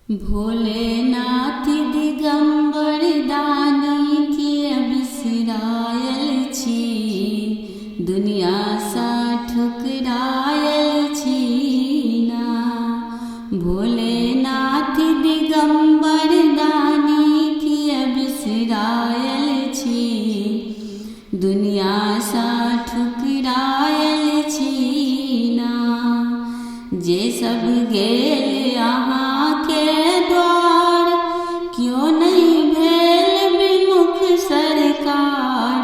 भोलेनाथ दिगंबर दानी के बिसरायल छी, दुनिया सा ठुकरायल छी ना। भोलेनाथ दिगंबर दानी के बिसरायल छी, दुनिया सा ठुकरायल छी ना। जे सब गेल अहाँ के द्वार, क्यों नहीं भेल विमुख सरकार।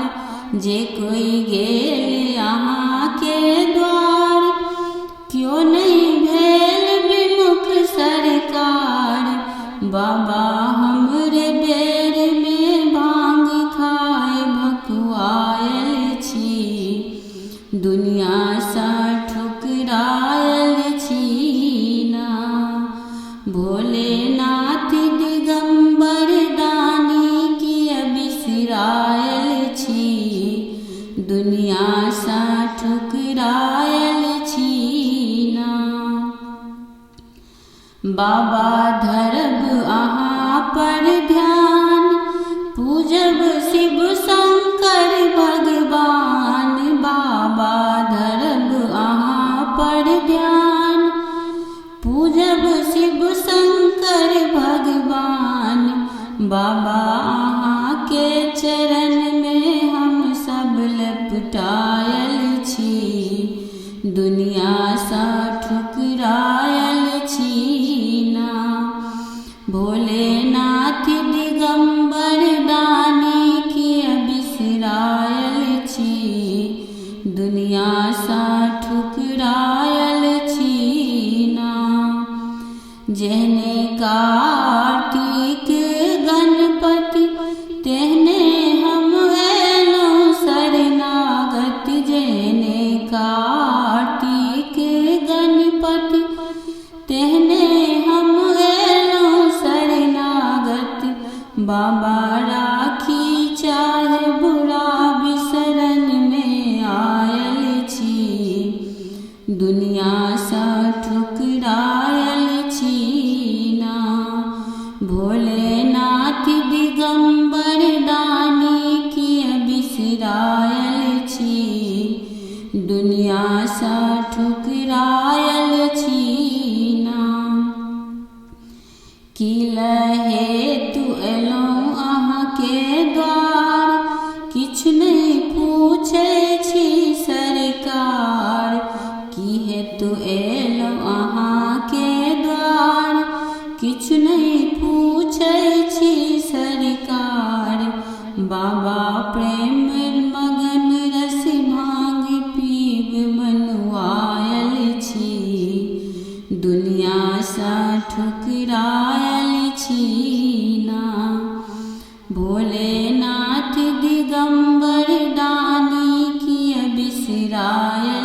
जे कोई गेल अहाँ के द्वार, क्यों नहीं भेल विमुख सरकार। बाबा हमरे बेर में भांग खाए भकुआयल छी, दुनिया सा ठुकरायल छी ना। भोलेनाथ दिगंबर दानी की बिसरायल छी, दुनिया सा ठुकरायल छी ना। बाबा धरब अहाँ पर ध्यान, पूजब शिव शंकर भगवान। बाबा धरब अहाँ पर ध्यान, पूजब शिव शंकर भगवान। बाबा अहाँ के चरण में हम सब लपटायल छी, दुनिया सा ठुकरायल छी ना। भोलेनाथ दिगंबर दानी के बिसरायल छी, दुनिया सा ठुकरायल छी ना। जेहने कार्तिक गणपति, तेहने हम एलौं शरणागत। जेहने कार्तिक गणपति, तेहने हम एलौं शरणागत। बाबा राखी चाहे बुरा बिसरन में आयल छी, दुनिया सा ठुकरायल छी ना। भोलेनाथ दिगंबर दानी की बिसरायल छी, दुनिया सा ठुकरायल छी ना। की हेतु एलौं अहाँ के द्वार, किछु नहीं पूछै छी सरकार। की हेतु एलौं अहाँ के द्वार, किछु नहीं पूछै छी सरकार। बाबा प्रेम मगन रस भांग पीब मनुआयल छी, दुनिया सा ठुकरायल छी ना। भोलेनाथ दिगंबर दानी की बिसरायल